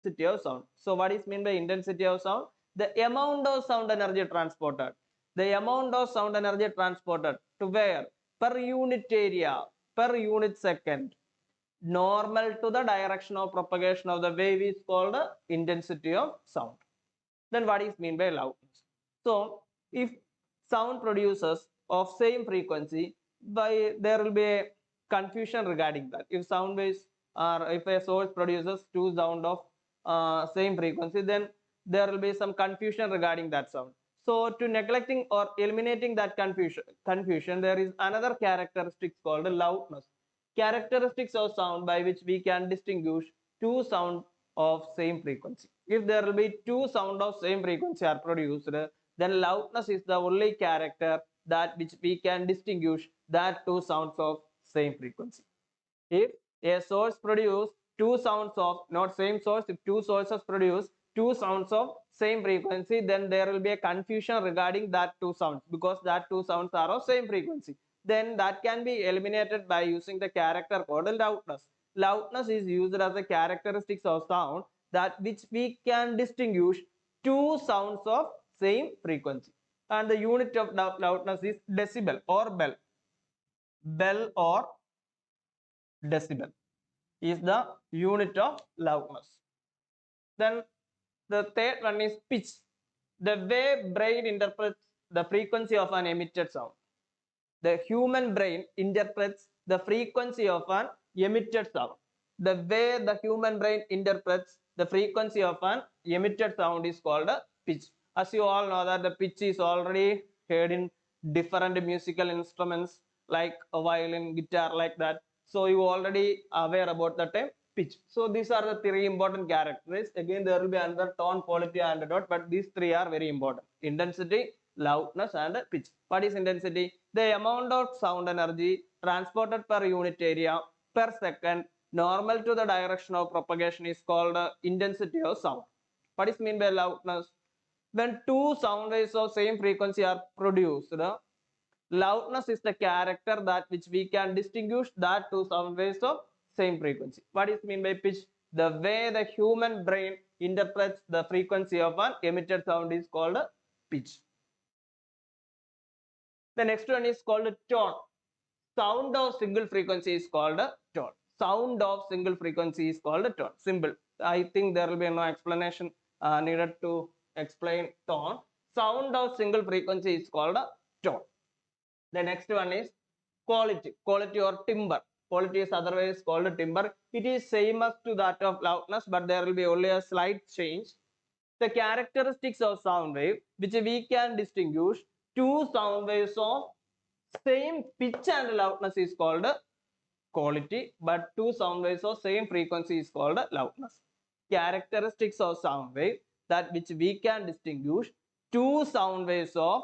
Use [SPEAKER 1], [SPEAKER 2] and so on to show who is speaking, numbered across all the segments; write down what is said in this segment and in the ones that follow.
[SPEAKER 1] intensity of sound. So what is meant by intensity of sound? The amount of sound energy transported. The amount of sound energy transported to where? Per unit area, per unit second, normal to the direction of propagation of the wave is called the intensity of sound. Then what is meant by loudness? So if sound produces of same frequency, by there will be a confusion regarding that. If sound waves or if a source produces two sound of same frequency, then there will be some confusion regarding that sound. So to neglecting or eliminating that confusion, there is another characteristic called loudness. Characteristics of sound by which we can distinguish two sound of same frequency. If there will be two sound of same frequency are produced, then loudness is the only character that which we can distinguish that two sounds of same frequency. If a source produce two sounds of not same source, if two sources produce two sounds of same frequency, then there will be a confusion regarding that two sounds because that two sounds are of same frequency. Then that can be eliminated by using the character called loudness. Loudness is used as a characteristics of sound that which we can distinguish two sounds of same frequency. And the unit of loudness is decibel or bell. Bell or decibel is the unit of loudness. Then the third one is pitch. The way brain interprets the frequency of an emitted sound. The human brain interprets the frequency of an emitted sound. The way the human brain interprets the frequency of an emitted sound is called a pitch. As you all know that the pitch is already heard in different musical instruments like a violin, guitar, like that. So you already aware about the term pitch. So these are the three important characters. Again, there will be another tone, quality, and dot, but these three are very important: intensity, loudness, and pitch. What is intensity? The amount of sound energy transported per unit area per second normal to the direction of propagation is called intensity of sound. What is meant by loudness? When two sound waves of same frequency are produced, loudness is the character that which we can distinguish that two sound waves of same frequency. What is meant by pitch? The way the human brain interprets the frequency of an emitted sound is called pitch. The next one is called tone. Sound of single frequency is called tone. Sound of single frequency is called tone. Simple. I think there will be no explanation needed to explain tone. Sound of single frequency is called tone. The next one is quality. Quality or timbre. Quality is otherwise called timbre. It is same as to that of loudness, but there will be only a slight change. The characteristics of sound wave which we can distinguish two sound waves of same pitch and loudness is called quality, but two sound waves of same frequency is called loudness. Characteristics of sound wave that which we can distinguish two sound waves of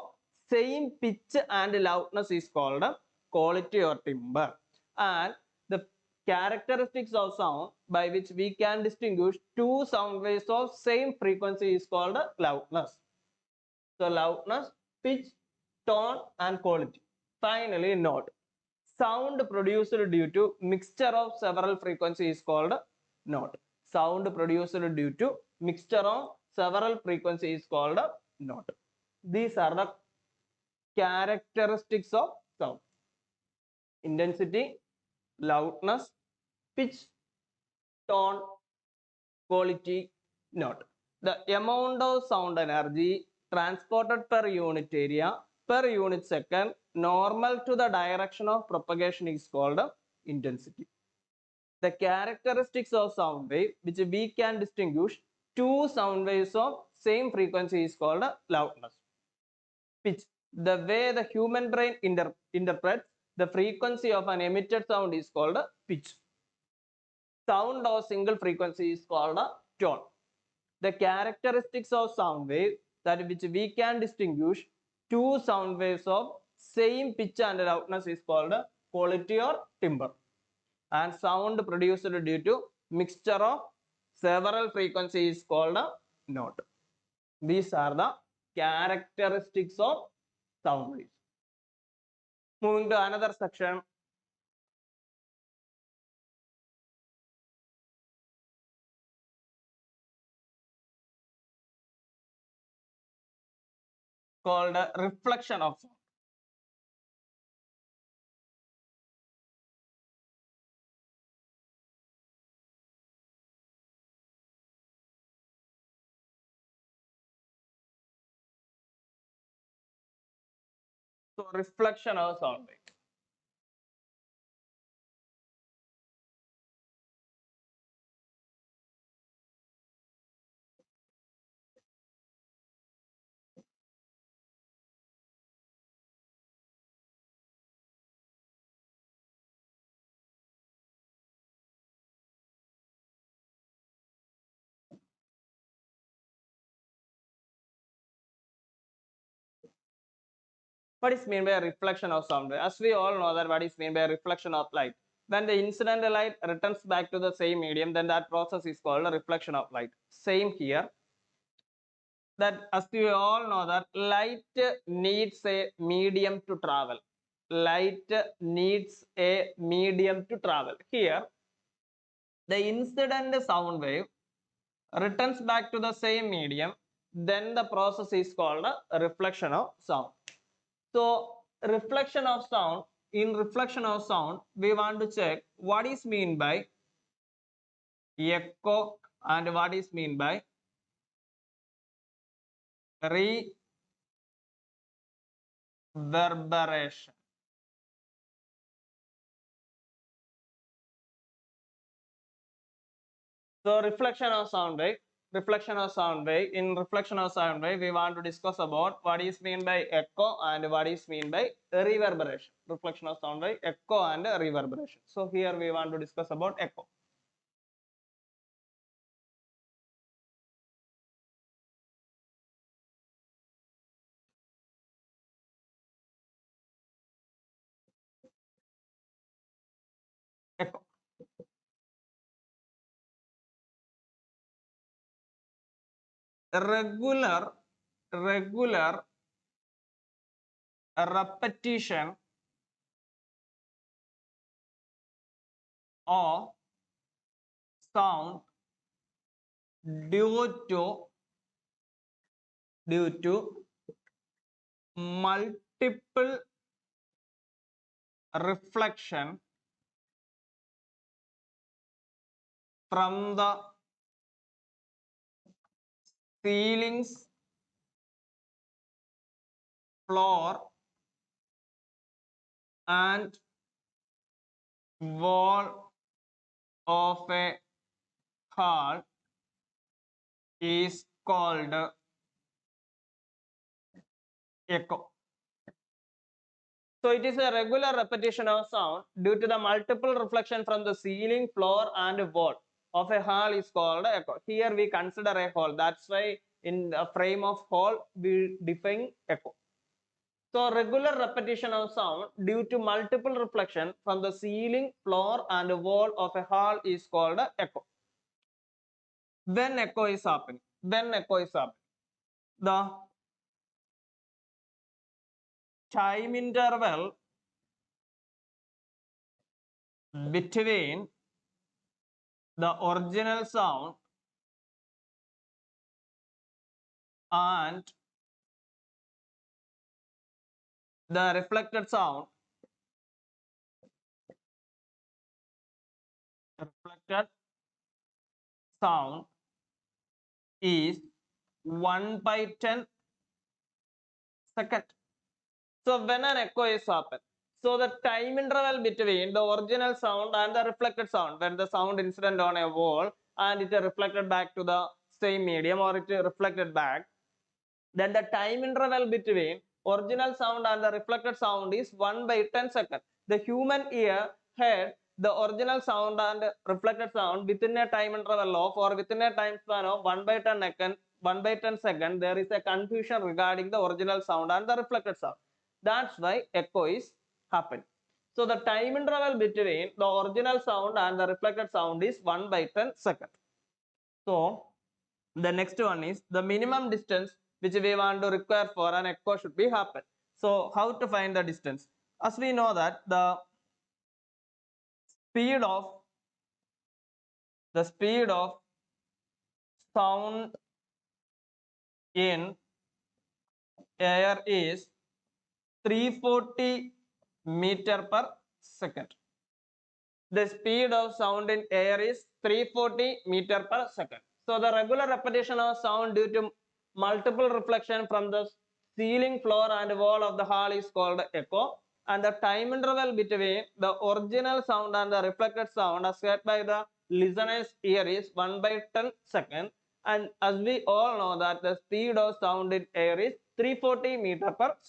[SPEAKER 1] same pitch and loudness is called quality or timbre. And the characteristics of sound by which we can distinguish two sound waves of same frequency is called loudness. So loudness, pitch, tone, and quality. Finally, note. Sound produced due to mixture of several frequencies is called note. Sound produced due to mixture of several frequencies is called note. These are the characteristics of sound: intensity, loudness, pitch, tone, quality, note. The amount of sound energy transported per unit area per unit second normal to the direction of propagation is called intensity. The characteristics of sound wave which we can distinguish two sound waves of same frequency is called loudness. Pitch. The way the human brain interprets the frequency of an emitted sound is called pitch. Sound of single frequency is called tone. The characteristics of sound wave that which we can distinguish two sound waves of same pitch and loudness is called quality or timbre. And sound produced due to mixture of several frequencies is called note. These are the characteristics of sound waves. Moving to another section, called a reflection of sound. So reflection of sound wave. What is meant by a reflection of sound wave? As we all know that what is meant by a reflection of light. When the incident light returns back to the same medium, then that process is called a reflection of light. Same here. That as we all know that light needs a medium to travel. Light needs a medium to travel. Here, the incident sound wave returns back to the same medium, then the process is called a reflection of sound. So reflection of sound, in reflection of sound, we want to check what is mean by echo and what is mean by reverberation. So reflection of sound wave, reflection of sound wave. In reflection of sound wave, we want to discuss about what is mean by echo and what is mean by reverberation. Reflection of sound wave, echo and reverberation. So here we want to discuss about echo. Echo. Regular repetition of sound due to multiple reflection from the ceilings, floor and wall of a hall is called echo. So it is a regular repetition of sound due to the multiple reflection from the ceiling, floor and wall of a hall is called echo. Here we consider a hall. That's why in the frame of hall we define echo. So regular repetition of sound due to multiple reflection from the ceiling, floor and wall of a hall is called echo. When echo is happening, the time interval between the original sound and the reflected sound is 1 by 10 second. So when an echo is happened, so the time interval between the original sound and the reflected sound, when the sound incident on a wall and it reflected back to the same medium or it reflected back, then the time interval between original sound and the reflected sound is 1 by 10 seconds. The human ear heard the original sound and reflected sound within a time interval of or within a time span of 1 by 10 seconds. 1 by 10 seconds, there is a confusion regarding the original sound and the reflected sound. That's why echo is happening. So the time interval between the original sound and the reflected sound is 1 by 10 seconds. So the next one is the minimum distance which we want to require for an echo should be happen. So how to find the distance? As we know that speed of the speed of sound in air is 340 meter per second. The speed of sound in air is 340 meter per second. So the regular repetition of sound due to multiple reflection from the ceiling, floor and wall of the hall is called echo. And the time interval between the original sound and the reflected sound as heard by the listener's ear is 1/10 seconds. And as we all know that the speed of sound in air is 340 meter per second.